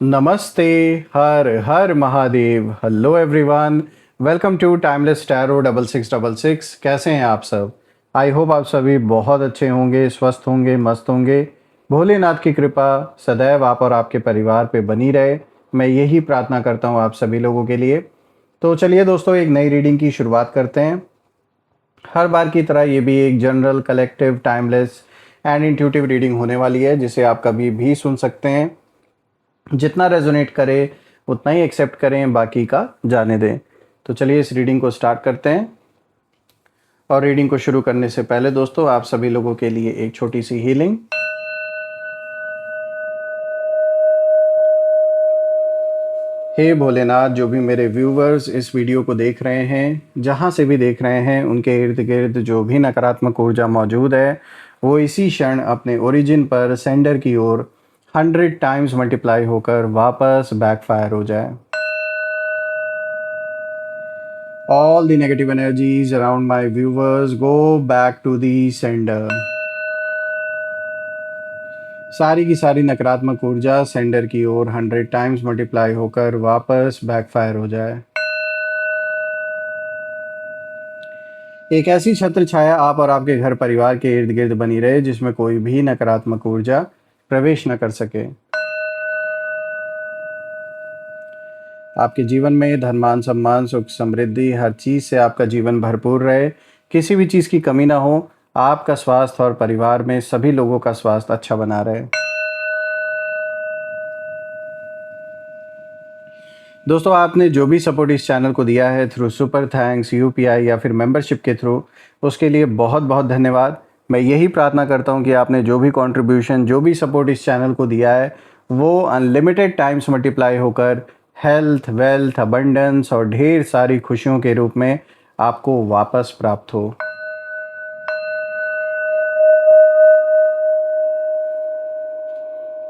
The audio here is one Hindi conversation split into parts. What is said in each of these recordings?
नमस्ते। हर हर Mahadev. Hello everyone, welcome to timeless tarot 6666। कैसे हैं आप सब? आई होप आप सभी बहुत अच्छे होंगे, स्वस्थ होंगे, मस्त होंगे। भोलेनाथ की कृपा सदैव आप और आपके परिवार पे बनी रहे, मैं यही प्रार्थना करता हूँ आप सभी लोगों के लिए। तो चलिए दोस्तों, एक नई रीडिंग की शुरुआत करते हैं। हर बार की तरह ये भी एक general, collective, timeless and intuitive reading होने वाली है, जिसे आप कभी भी सुन सकते हैं। जितना रेजोनेट करे उतना ही एक्सेप्ट करें, बाकी का जाने दें। तो चलिए इस रीडिंग को स्टार्ट करते हैं। और रीडिंग को शुरू करने से पहले दोस्तों, आप सभी लोगों के लिए एक छोटी सी हीलिंग। हे भोलेनाथ, जो भी मेरे व्यूवर्स इस वीडियो को देख रहे हैं, जहाँ से भी देख रहे हैं, उनके इर्द गिर्द जो भी नकारात्मक ऊर्जा मौजूद है, वो इसी क्षण अपने ओरिजिन पर सेंडर की ओर 100 टाइम्स मल्टीप्लाई होकर वापस बैकफायर हो जाए। All the negative energies around my viewers go back to the sender. सारी की सारी नकारात्मक ऊर्जा सेंडर की ओर 100 टाइम्स मल्टीप्लाई होकर वापस बैकफायर हो जाए। एक ऐसी छत्र छाया आप और आपके घर परिवार के इर्द गिर्द बनी रहे, जिसमें कोई भी नकारात्मक ऊर्जा प्रवेश न कर सके। आपके जीवन में धन, मान, सम्मान, सुख, समृद्धि, हर चीज़ से आपका जीवन भरपूर रहे, किसी भी चीज़ की कमी ना हो। आपका स्वास्थ्य और परिवार में सभी लोगों का स्वास्थ्य अच्छा बना रहे। दोस्तों, आपने जो भी सपोर्ट इस चैनल को दिया है थ्रू सुपर थैंक्स, यूपीआई या फिर मेंबरशिप के थ्रू, उसके लिए बहुत बहुत धन्यवाद। मैं यही प्रार्थना करता हूं कि आपने जो भी कंट्रीब्यूशन, जो भी सपोर्ट इस चैनल को दिया है, वो अनलिमिटेड टाइम्स मल्टीप्लाई होकर हेल्थ, वेल्थ, अबंडेंस और ढेर सारी खुशियों के रूप में आपको वापस प्राप्त हो।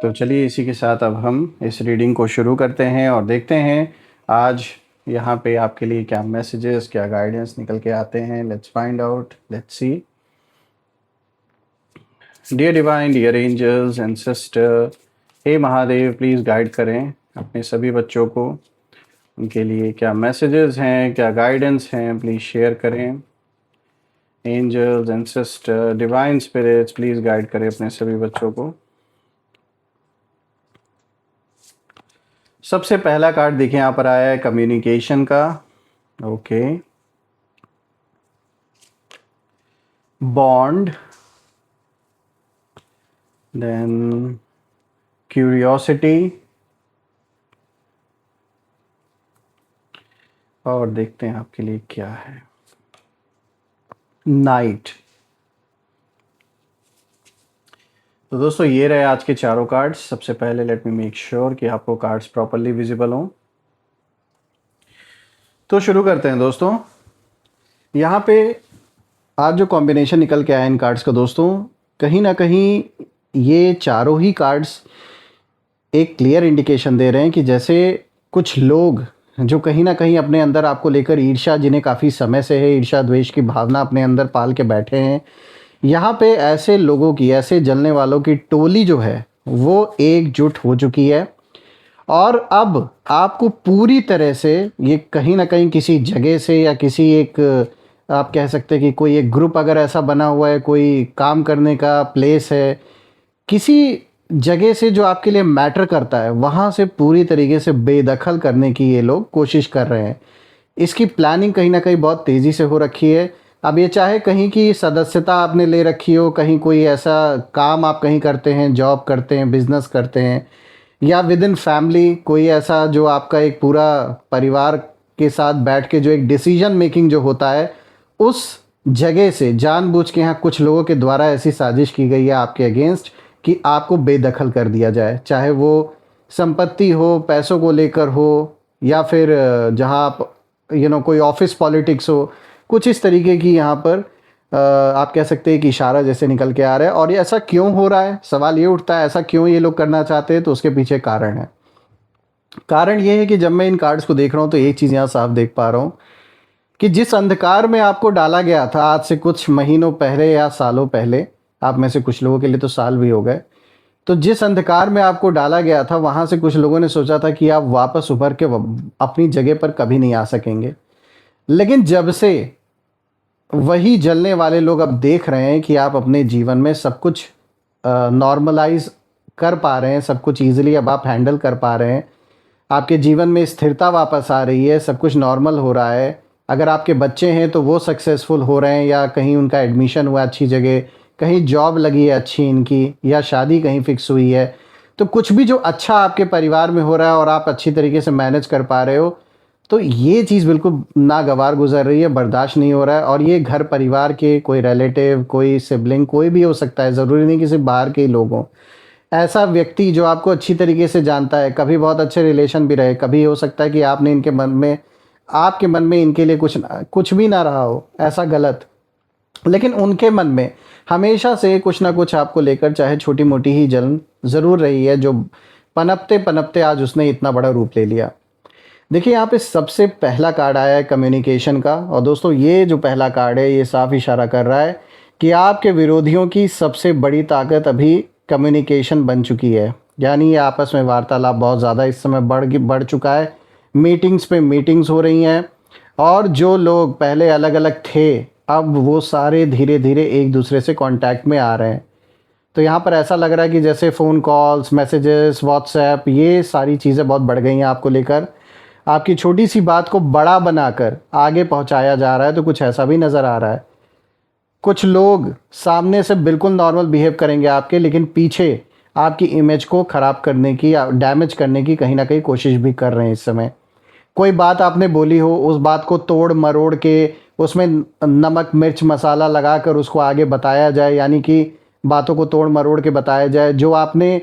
तो चलिए इसी के साथ अब हम इस रीडिंग को शुरू करते हैं और देखते हैं आज यहाँ पे आपके लिए क्या मैसेजेस, क्या गाइडेंस निकल के आते हैं। Let's find out, let's see. Dear divine, dear angels and sister, हे महादेव, प्लीज़ गाइड करें अपने सभी बच्चों को। उनके लिए क्या मैसेजेस हैं, क्या गाइडेंस हैं, प्लीज़ शेयर करें। Angels and sister, divine spirits, please guide करें अपने सभी बच्चों को। सबसे पहला कार्ड देखिए यहाँ पर आया है कम्युनिकेशन का। ओके, बॉन्ड, देन क्यूरियोसिटी, और देखते हैं आपके लिए क्या है, नाइट। तो दोस्तों, ये रहे आज के चारों कार्ड्स। सबसे पहले लेट मी मेक श्योर कि आपको कार्ड्स प्रॉपरली विजिबल हों। तो शुरू करते हैं दोस्तों। यहाँ पे आज जो कॉम्बिनेशन निकल के आया इन कार्ड्स का दोस्तों, कहीं ना कहीं ये चारों ही कार्ड्स एक क्लियर इंडिकेशन दे रहे हैं कि जैसे कुछ लोग जो कहीं ना कहीं अपने अंदर आपको लेकर ईर्ष्या, जिन्हें काफ़ी समय से है, ईर्ष्या द्वेष की भावना अपने अंदर पाल के बैठे हैं, यहाँ पे ऐसे लोगों की, ऐसे जलने वालों की टोली जो है वो एकजुट हो चुकी है। और अब आपको पूरी तरह से ये कहीं ना कहीं किसी जगह से या किसी एक, आप कह सकते हैं कि कोई एक ग्रुप अगर ऐसा बना हुआ है, कोई काम करने का प्लेस है, किसी जगह से जो आपके लिए मैटर करता है, वहाँ से पूरी तरीके से बेदखल करने की ये लोग कोशिश कर रहे हैं। इसकी प्लानिंग कहीं ना कहीं बहुत तेज़ी से हो रखी है। अब ये चाहे कहीं की सदस्यता आपने ले रखी हो, कहीं कोई ऐसा काम आप कहीं करते हैं, जॉब करते हैं, बिजनेस करते हैं, या विद इन फैमिली कोई ऐसा जो आपका एक पूरा परिवार के साथ बैठ के जो एक डिसीजन मेकिंग जो होता है, उस जगह से जानबूझ के यहाँ कुछ लोगों के द्वारा ऐसी साजिश की गई है आपके अगेंस्ट कि आपको बेदखल कर दिया जाए। चाहे वो संपत्ति हो, पैसों को लेकर हो, या फिर जहाँ आप कोई ऑफिस पॉलिटिक्स हो, कुछ इस तरीके की यहाँ पर आप कह सकते हैं कि इशारा जैसे निकल के आ रहा है। और ये ऐसा क्यों हो रहा है, सवाल ये उठता है, ऐसा क्यों ये लोग करना चाहते हैं? तो उसके पीछे कारण है। कारण ये है कि जब मैं इन कार्ड्स को देख रहा हूँ तो एक चीज़ यहाँ साफ देख पा रहा हूँ कि जिस अंधकार में आपको डाला गया था आज से कुछ महीनों पहले या सालों पहले, आप में से कुछ लोगों के लिए तो साल भी हो गए, तो जिस अंधकार में आपको डाला गया था, वहाँ से कुछ लोगों ने सोचा था कि आप वापस उभर के अपनी जगह पर कभी नहीं आ सकेंगे। लेकिन जब से वही जलने वाले लोग अब देख रहे हैं कि आप अपने जीवन में सब कुछ नॉर्मलाइज कर पा रहे हैं, सब कुछ ईजिली अब आप हैंडल कर पा रहे हैं, आपके जीवन में स्थिरता वापस आ रही है, सब कुछ नॉर्मल हो रहा है। अगर आपके बच्चे हैं तो वो सक्सेसफुल हो रहे हैं, या कहीं उनका एडमिशन हुआ अच्छी जगह, कहीं जॉब लगी है अच्छी इनकी, या शादी कहीं फिक्स हुई है, तो कुछ भी जो अच्छा आपके परिवार में हो रहा है और आप अच्छी तरीके से मैनेज कर पा रहे हो, तो ये चीज़ बिल्कुल नागवार गुजर रही है, बर्दाश्त नहीं हो रहा है। और ये घर परिवार के कोई रिलेटिव, कोई सिबलिंग, कोई भी हो सकता है, ज़रूरी नहीं कि सिर्फ बाहर के ही लोग हों। ऐसा व्यक्ति जो आपको अच्छी तरीके से जानता है, कभी बहुत अच्छे रिलेशन भी रहे, कभी हो सकता है कि आपने इनके मन में, आपके मन में इनके लिए कुछ भी ना रहा हो, ऐसा गलत, लेकिन उनके मन में हमेशा से कुछ ना कुछ आपको लेकर, चाहे छोटी मोटी ही जलन ज़रूर रही है, जो पनपते पनपते आज उसने इतना बड़ा रूप ले लिया। देखिए, यहाँ पे सबसे पहला कार्ड आया है कम्युनिकेशन का, और दोस्तों ये जो पहला कार्ड है ये साफ इशारा कर रहा है कि आपके विरोधियों की सबसे बड़ी ताकत अभी कम्युनिकेशन बन चुकी है। यानी ये आपस में वार्तालाप बहुत ज़्यादा इस समय बढ़ चुका है। मीटिंग्स पे मीटिंग्स हो रही हैं, और जो लोग पहले अलग अलग थे, अब वो सारे धीरे धीरे एक दूसरे से कांटेक्ट में आ रहे हैं। तो यहाँ पर ऐसा लग रहा है कि जैसे फ़ोन कॉल्स, मैसेजेस, व्हाट्सएप, ये सारी चीज़ें बहुत बढ़ गई हैं आपको लेकर। आपकी छोटी सी बात को बड़ा बनाकर आगे पहुंचाया जा रहा है, तो कुछ ऐसा भी नज़र आ रहा है। कुछ लोग सामने से बिल्कुल नॉर्मल बिहेव करेंगे आपके, लेकिन पीछे आपकी इमेज को ख़राब करने की या डैमेज करने की कहीं ना कहीं कोशिश भी कर रहे हैं इस समय। कोई बात आपने बोली हो, उस बात को तोड़ मरोड़ के उसमें नमक मिर्च मसाला लगाकर उसको आगे बताया जाए, यानी कि बातों को तोड़ मरोड़ के बताया जाए, जो आपने,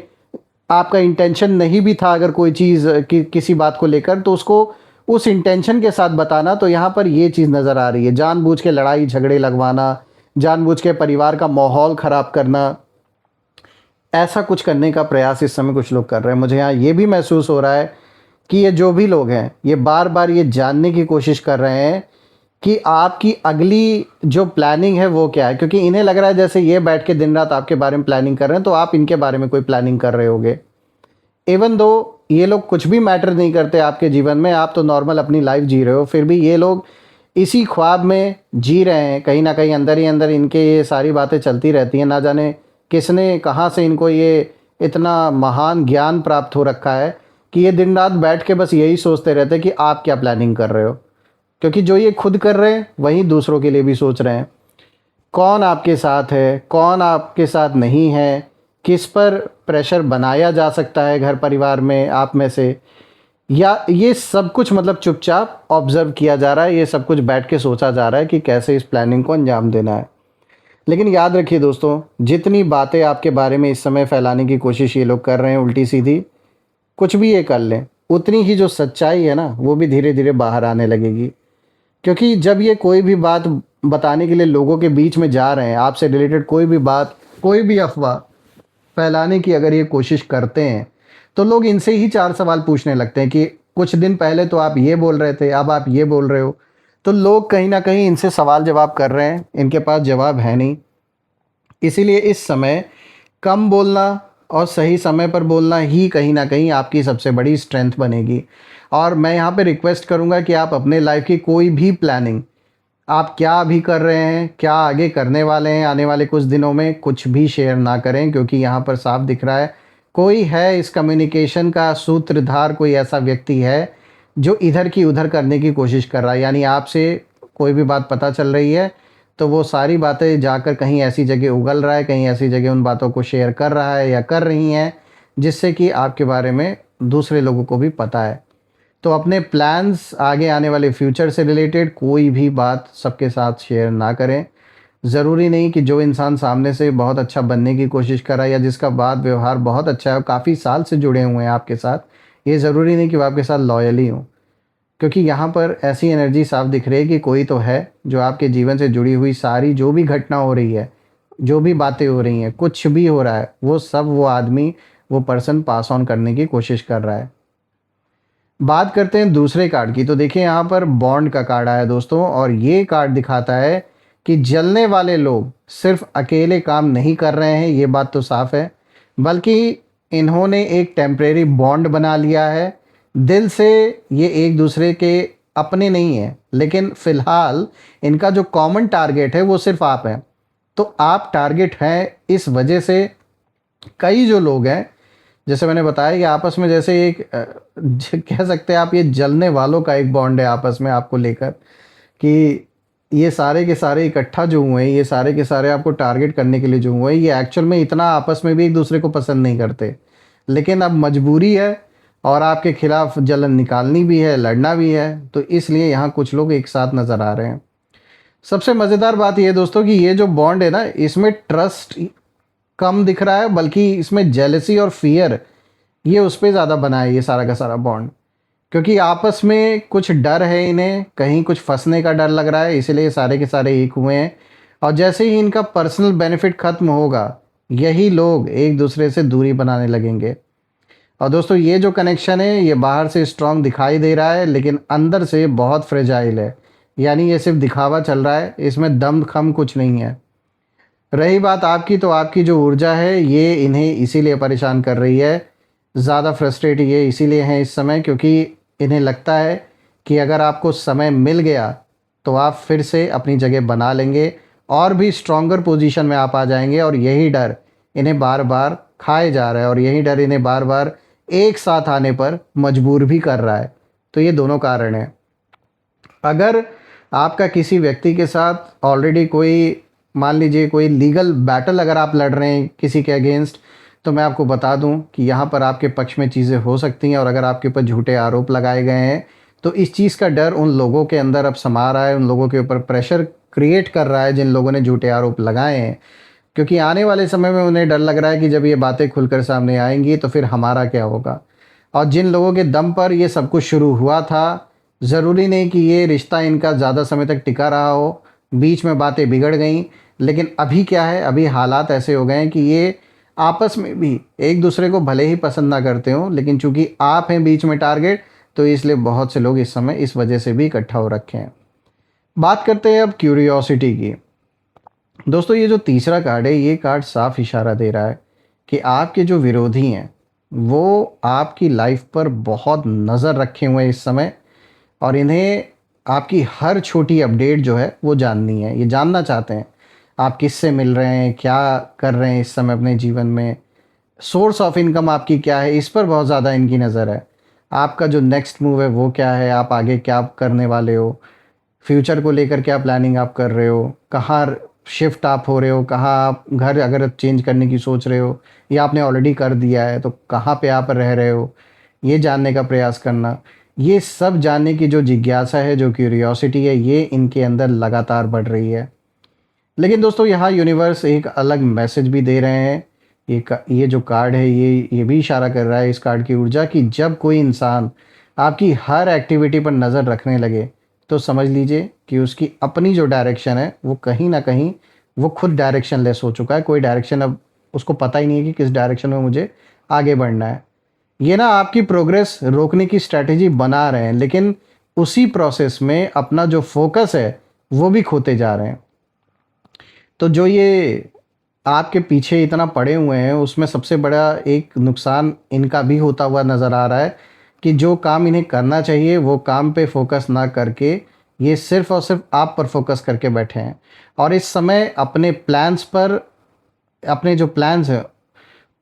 आपका इंटेंशन नहीं भी था अगर कोई चीज़ किसी बात को लेकर, तो उसको उस इंटेंशन के साथ बताना। तो यहाँ पर ये चीज़ नज़र आ रही है, जानबूझ के लड़ाई झगड़े लगवाना, जानबूझ के परिवार का माहौल ख़राब करना, ऐसा कुछ करने का प्रयास इस समय कुछ लोग कर रहे हैं। मुझे यहाँ ये भी महसूस हो रहा है कि ये जो भी लोग हैं, ये बार बार ये जानने की कोशिश कर रहे हैं कि आपकी अगली जो प्लानिंग है वो क्या है, क्योंकि इन्हें लग रहा है जैसे ये बैठ के दिन रात आपके बारे में प्लानिंग कर रहे हैं, तो आप इनके बारे में कोई प्लानिंग कर रहे होगे। इवन दो ये लोग कुछ भी मैटर नहीं करते आपके जीवन में, आप तो नॉर्मल अपनी लाइफ जी रहे हो, फिर भी ये लोग इसी ख्वाब में जी रहे हैं। कहीं ना कहीं अंदर ही अंदर इनके ये सारी बातें चलती रहती हैं। ना जाने किसने कहाँ से इनको ये इतना महान ज्ञान प्राप्त हो रखा है कि ये दिन रात बैठ के बस यही सोचते रहते हैं कि आप क्या प्लानिंग कर रहे हो, क्योंकि जो ये खुद कर रहे हैं वही दूसरों के लिए भी सोच रहे हैं। कौन आपके साथ है, कौन आपके साथ नहीं है, किस पर प्रेशर बनाया जा सकता है घर परिवार में आप में से, या ये सब कुछ मतलब चुपचाप ऑब्जर्व किया जा रहा है, ये सब कुछ बैठ के सोचा जा रहा है कि कैसे इस प्लानिंग को अंजाम देना है। लेकिन याद रखिए दोस्तों, जितनी बातें आपके बारे में इस समय फैलाने की कोशिश ये लोग कर रहे हैं उल्टी सीधी, कुछ भी ये कर लें, उतनी ही जो सच्चाई है ना वो भी धीरे धीरे बाहर आने लगेगी। क्योंकि जब ये कोई भी बात बताने के लिए लोगों के बीच में जा रहे हैं, आपसे रिलेटेड कोई भी बात, कोई भी अफवाह फैलाने की अगर ये कोशिश करते हैं, तो लोग इनसे ही चार सवाल पूछने लगते हैं कि कुछ दिन पहले तो आप ये बोल रहे थे, अब आप ये बोल रहे हो। तो लोग कहीं ना कहीं इनसे सवाल जवाब कर रहे हैं, इनके पास जवाब है नहीं। इसीलिए इस समय कम बोलना और सही समय पर बोलना ही कहीं ना कहीं आपकी सबसे बड़ी स्ट्रेंथ बनेगी। और मैं यहाँ पे रिक्वेस्ट करूँगा कि आप अपने लाइफ की कोई भी प्लानिंग, आप क्या अभी कर रहे हैं, क्या आगे करने वाले हैं आने वाले कुछ दिनों में, कुछ भी शेयर ना करें। क्योंकि यहाँ पर साफ दिख रहा है कोई है इस कम्युनिकेशन का सूत्रधार, कोई ऐसा व्यक्ति है जो इधर की उधर करने की कोशिश कर रहा है। यानी आपसे कोई भी बात पता चल रही है तो वो सारी बातें जाकर कहीं ऐसी जगह उगल रहा है, कहीं ऐसी जगह उन बातों को शेयर कर रहा है या कर रही हैं जिससे कि आपके बारे में दूसरे लोगों को भी पता है। तो अपने प्लान्स, आगे आने वाले फ्यूचर से रिलेटेड कोई भी बात सबके साथ शेयर ना करें। ज़रूरी नहीं कि जो इंसान सामने से बहुत अच्छा बनने की कोशिश कर रहा है या जिसका बात व्यवहार बहुत अच्छा है और काफ़ी साल से जुड़े हुए हैं आपके साथ, ये ज़रूरी नहीं कि वो आपके साथ लॉयल ही हों। क्योंकि यहाँ पर ऐसी एनर्जी साफ दिख रही है कि कोई तो है जो आपके जीवन से जुड़ी हुई सारी जो भी घटना हो रही है, जो भी बातें हो रही हैं, कुछ भी हो रहा है, वो सब वो आदमी, वो पर्सन पास ऑन करने की कोशिश कर रहा है। बात करते हैं दूसरे कार्ड की। तो देखिए यहाँ पर बॉन्ड का कार्ड आया दोस्तों, और ये कार्ड दिखाता है कि जलने वाले लोग सिर्फ अकेले काम नहीं कर रहे हैं, ये बात तो साफ है। बल्कि इन्होंने एक टेम्परेरी बॉन्ड बना लिया है। दिल से ये एक दूसरे के अपने नहीं हैं, लेकिन फ़िलहाल इनका जो कॉमन टारगेट है वो सिर्फ आप हैं। तो आप टारगेट हैं, इस वजह से कई जो लोग हैं, जैसे मैंने बताया कि आपस में जैसे एक कह सकते हैं आप, ये जलने वालों का एक बॉन्ड है आपस में आपको लेकर, कि ये सारे के सारे इकट्ठा जो हुए हैं, ये सारे के सारे आपको टारगेट करने के लिए जो हुए हैं, ये एक्चुअल में इतना आपस में भी एक दूसरे को पसंद नहीं करते, लेकिन अब मजबूरी है और आपके खिलाफ जलन निकालनी भी है, लड़ना भी है, तो इसलिए यहाँ कुछ लोग एक साथ नज़र आ रहे हैं। सबसे मज़ेदार बात ये दोस्तों कि ये जो बॉन्ड है ना, इसमें ट्रस्ट कम दिख रहा है, बल्कि इसमें जेलसी और फियर ये उस पे ज़्यादा बना है, ये सारा का सारा बॉन्ड। क्योंकि आपस में कुछ डर है इन्हें, कहीं कुछ फंसने का डर लग रहा है, इसलिए ये सारे के सारे एक हुए हैं। और जैसे ही इनका पर्सनल बेनिफिट ख़त्म होगा, यही लोग एक दूसरे से दूरी बनाने लगेंगे। और दोस्तों ये जो कनेक्शन है, ये बाहर से स्ट्रांग दिखाई दे रहा है, लेकिन अंदर से बहुत फ्रेजाइल है। यानी ये सिर्फ दिखावा चल रहा है, इसमें दम खम कुछ नहीं है। रही बात आपकी, तो आपकी जो ऊर्जा है ये इन्हें इसीलिए परेशान कर रही है। ज़्यादा फ्रस्ट्रेट ये इसीलिए हैं इस समय, क्योंकि इन्हें लगता है कि अगर आपको समय मिल गया तो आप फिर से अपनी जगह बना लेंगे और भी स्ट्रॉन्गर पोजीशन में आप आ जाएंगे। और यही डर इन्हें बार बार खाए जा रहा है, और यही डर इन्हें बार बार एक साथ आने पर मजबूर भी कर रहा है। तो ये दोनों कारण हैं। अगर आपका किसी व्यक्ति के साथ ऑलरेडी कोई, मान लीजिए कोई लीगल बैटल अगर आप लड़ रहे हैं किसी के अगेंस्ट, तो मैं आपको बता दूं कि यहाँ पर आपके पक्ष में चीज़ें हो सकती हैं। और अगर आपके ऊपर झूठे आरोप लगाए गए हैं, तो इस चीज़ का डर उन लोगों के अंदर अब समा रहा है, उन लोगों के ऊपर प्रेशर क्रिएट कर रहा है जिन लोगों ने झूठे आरोप लगाए हैं। क्योंकि आने वाले समय में उन्हें डर लग रहा है कि जब ये बातें खुलकर सामने आएंगी तो फिर हमारा क्या होगा। और जिन लोगों के दम पर ये सब कुछ शुरू हुआ था, ज़रूरी नहीं कि ये रिश्ता इनका ज़्यादा समय तक टिका रहा हो, बीच में बातें बिगड़ गई। लेकिन अभी क्या है, अभी हालात ऐसे हो गए हैं कि ये आपस में भी एक दूसरे को भले ही पसंद ना करते हों, लेकिन चूंकि आप हैं बीच में टारगेट, तो इसलिए बहुत से लोग इस समय इस वजह से भी इकट्ठा हो रखे हैं। बात करते हैं अब क्यूरियोसिटी की। दोस्तों ये जो तीसरा कार्ड है, ये कार्ड साफ इशारा दे रहा है कि आपके जो विरोधी हैं वो आपकी लाइफ पर बहुत नज़र रखे हुए हैं इस समय, और इन्हें आपकी हर छोटी अपडेट जो है वो जाननी है। ये जानना चाहते हैं आप किससे मिल रहे हैं, क्या कर रहे हैं इस समय अपने जीवन में, सोर्स ऑफ इनकम आपकी क्या है, इस पर बहुत ज़्यादा इनकी नज़र है। आपका जो नेक्स्ट मूव है वो क्या है, आप आगे क्या करने वाले हो, फ्यूचर को लेकर क्या प्लानिंग आप कर रहे हो, कहाँ शिफ्ट आप हो रहे हो, कहाँ आप घर अगर चेंज करने की सोच रहे हो या आपने ऑलरेडी कर दिया है तो कहाँ पे आप रह रहे हो, ये जानने का प्रयास करना। ये सब जानने की जो जिज्ञासा है, जो क्यूरियोसिटी है, ये इनके अंदर लगातार बढ़ रही है। लेकिन दोस्तों यहाँ यूनिवर्स एक अलग मैसेज भी दे रहे हैं। ये जो कार्ड है, ये भी इशारा कर रहा है, इस कार्ड की ऊर्जा, कि जब कोई इंसान आपकी हर एक्टिविटी पर नज़र रखने लगे, तो समझ लीजिए कि उसकी अपनी जो डायरेक्शन है वो कहीं ना कहीं वो खुद डायरेक्शन लेस हो चुका है। कोई डायरेक्शन अब उसको पता ही नहीं है कि किस डायरेक्शन में मुझे आगे बढ़ना है। ये ना आपकी प्रोग्रेस रोकने की स्ट्रैटेजी बना रहे हैं, लेकिन उसी प्रोसेस में अपना जो फोकस है वो भी खोते जा रहे हैं। तो जो ये आपके पीछे इतना पड़े हुए हैं, उसमें सबसे बड़ा एक नुकसान इनका भी होता हुआ नज़र आ रहा है कि जो काम इन्हें करना चाहिए वो काम पे फोकस ना करके ये सिर्फ़ और सिर्फ आप पर फोकस करके बैठे हैं। और इस समय अपने प्लान्स पर, अपने जो प्लान्स हैं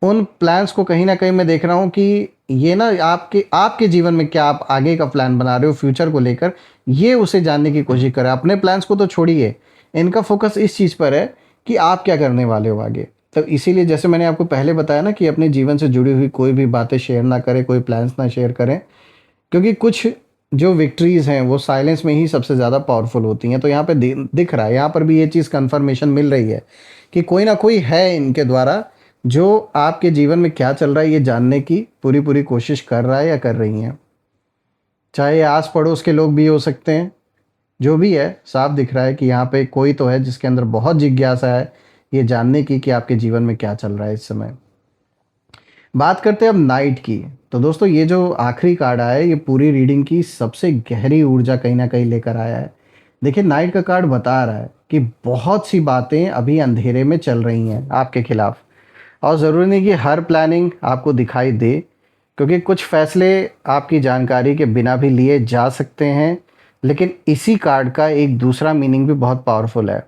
उन प्लान्स को कहीं ना कहीं मैं देख रहा हूँ कि ये ना आपके आपके जीवन में क्या आप आगे का प्लान बना रहे हो फ्यूचर को लेकर, ये उसे जानने की कोशिश करें। अपने प्लान्स को तो छोड़िए, इनका फोकस इस चीज़ पर है कि आप क्या करने वाले हो आगे। तो इसीलिए जैसे मैंने आपको पहले बताया ना कि अपने जीवन से जुड़ी हुई कोई भी बातें शेयर ना करें, कोई प्लान्स ना शेयर करें, क्योंकि कुछ जो विक्ट्रीज़ हैं वो साइलेंस में ही सबसे ज़्यादा पावरफुल होती हैं। तो यहाँ पे दिख रहा है, यहाँ पर भी ये चीज़ कन्फर्मेशन मिल रही है कि कोई ना कोई है इनके द्वारा जो आपके जीवन में क्या चल रहा है ये जानने की पूरी पूरी कोशिश कर रहा है या कर रही हैं। चाहे आस पड़ोस के लोग भी हो सकते हैं, जो भी है, साफ दिख रहा है कि यहाँ पे कोई तो है जिसके अंदर बहुत जिज्ञासा है ये जानने की कि आपके जीवन में क्या चल रहा है इस समय। बात करते हैं अब नाइट की। तो दोस्तों ये जो आखिरी कार्ड आया है, ये पूरी रीडिंग की सबसे गहरी ऊर्जा कहीं ना कहीं लेकर आया है। देखिए नाइट का कार्ड बता रहा है कि बहुत सी बातें अभी अंधेरे में चल रही हैं आपके खिलाफ। और ज़रूरी नहीं कि हर प्लानिंग आपको दिखाई दे, क्योंकि कुछ फ़ैसले आपकी जानकारी के बिना भी लिए जा सकते हैं। लेकिन इसी कार्ड का एक दूसरा मीनिंग भी बहुत पावरफुल है,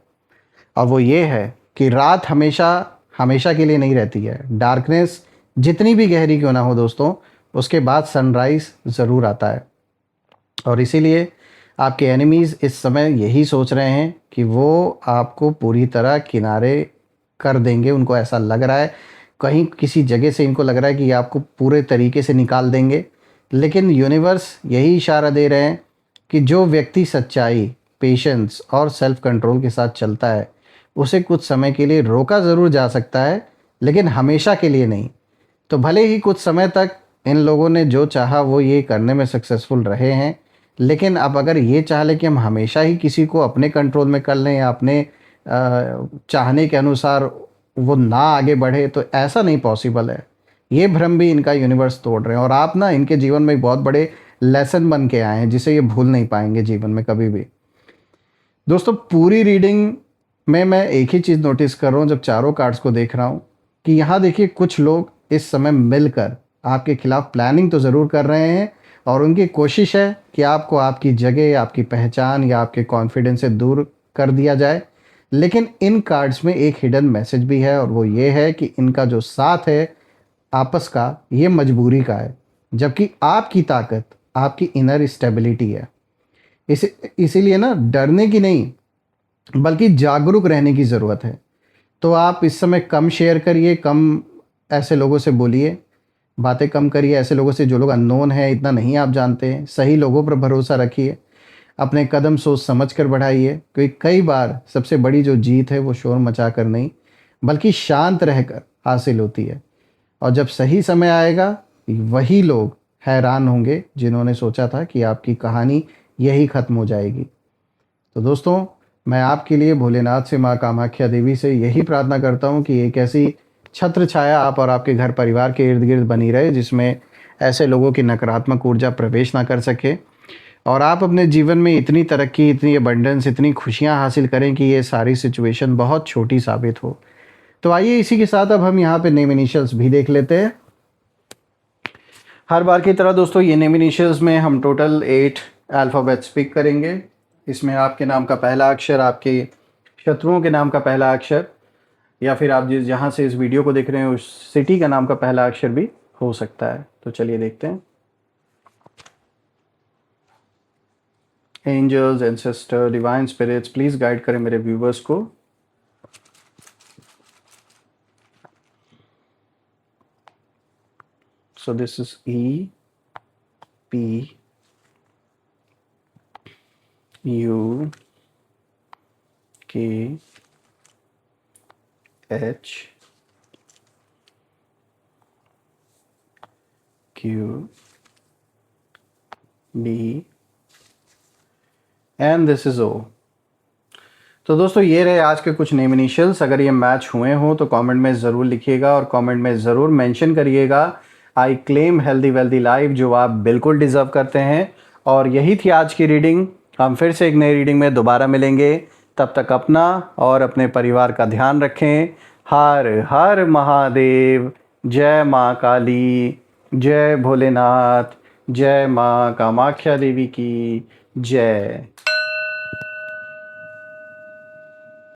और वो ये है कि रात हमेशा हमेशा के लिए नहीं रहती है। डार्कनेस जितनी भी गहरी क्यों ना हो दोस्तों, उसके बाद सनराइज़ ज़रूर आता है। और इसीलिए आपके एनिमीज़ इस समय यही सोच रहे हैं कि वो आपको पूरी तरह किनारे कर देंगे। उनको ऐसा लग रहा है, कहीं किसी जगह से इनको लग रहा है कि ये आपको पूरे तरीके से निकाल देंगे। लेकिन यूनिवर्स यही इशारा दे रहे हैं कि जो व्यक्ति सच्चाई, पेशेंस और सेल्फ कंट्रोल के साथ चलता है, उसे कुछ समय के लिए रोका ज़रूर जा सकता है, लेकिन हमेशा के लिए नहीं। तो भले ही कुछ समय तक इन लोगों ने जो चाहा वो ये करने में सक्सेसफुल रहे हैं, लेकिन अब अगर ये चाह लें कि हम हमेशा ही किसी को अपने कंट्रोल में कर लें या अपने चाहने के अनुसार वो ना आगे बढ़े, तो ऐसा नहीं पॉसिबल है। ये भ्रम भी इनका यूनिवर्स तोड़ रहे हैं, और आप ना इनके जीवन में एक बहुत बड़े लेसन बन के आए हैं, जिसे ये भूल नहीं पाएंगे जीवन में कभी भी। दोस्तों, पूरी रीडिंग में मैं एक ही चीज़ नोटिस कर रहा हूँ जब चारों कार्ड्स को देख रहा हूँ, कि यहाँ देखिए कुछ लोग इस समय मिलकर आपके खिलाफ प्लानिंग तो ज़रूर कर रहे हैं, और उनकी कोशिश है कि आपको आपकी जगह, आपकी पहचान या आपके कॉन्फिडेंस से दूर कर दिया जाए। लेकिन इन कार्ड्स में एक हिडन मैसेज भी है, और वो ये है कि इनका जो साथ है आपस का, ये मजबूरी का है, जबकि आपकी ताकत आपकी इनर स्टेबिलिटी है। इसीलिए ना डरने की नहीं, बल्कि जागरूक रहने की ज़रूरत है। तो आप इस समय कम शेयर करिए, कम ऐसे लोगों से बोलिए, बातें कम करिए ऐसे लोगों से जो लोग अननोन हैं, इतना नहीं आप जानते हैं। सही लोगों पर भरोसा रखिए, अपने कदम सोच समझ कर बढ़ाइए, क्योंकि कई बार सबसे बड़ी जो जीत है वो शोर मचा कर नहीं, बल्कि शांत रहकर हासिल होती है। और जब सही समय आएगा, वही लोग हैरान होंगे जिन्होंने सोचा था कि आपकी कहानी यही ख़त्म हो जाएगी। तो दोस्तों, मैं आपके लिए भोलेनाथ से, माँ कामाख्या देवी से यही प्रार्थना करता हूँ कि एक ऐसी छत्र छाया आप और आपके घर परिवार के इर्द गिर्द बनी रहे, जिसमें ऐसे लोगों की नकारात्मक ऊर्जा प्रवेश ना कर सके, और आप अपने जीवन में इतनी तरक्की, इतनी अबंडेंस, इतनी खुशियाँ हासिल करें कि ये सारी सिचुएशन बहुत छोटी साबित हो। तो आइए इसी के साथ अब हम यहाँ पे नेम इनिशियल्स भी देख लेते हैं। हर बार की तरह दोस्तों, ये नेम इनिशियल्स में हम टोटल 8 अल्फ़ाबेट्स पिक करेंगे। इसमें आपके नाम का पहला अक्षर, आपके शत्रुओं के नाम का पहला अक्षर, या फिर आप जिस जहाँ से इस वीडियो को देख रहे हैं उस सिटी का नाम का पहला अक्षर भी हो सकता है। तो चलिए देखते हैं। Angels, ancestor, divine spirits, please guide करें मेरे व्यूवर्स को। So this is E P U K H Q D and this is O. तो दोस्तों, ये रहे आज के कुछ नेम इनिशियल्स। अगर ये मैच हुए हों तो कमेंट में ज़रूर लिखिएगा, और कमेंट में ज़रूर मेंशन करिएगा I claim healthy wealthy life, जो आप बिल्कुल डिज़र्व करते हैं। और यही थी आज की रीडिंग। हम फिर से एक नई रीडिंग में दोबारा मिलेंगे। तब तक अपना और अपने परिवार का ध्यान रखें। हर हर महादेव। जय माँ काली, जय भोलेनाथ, जय माँ कामाख्या देवी की जय।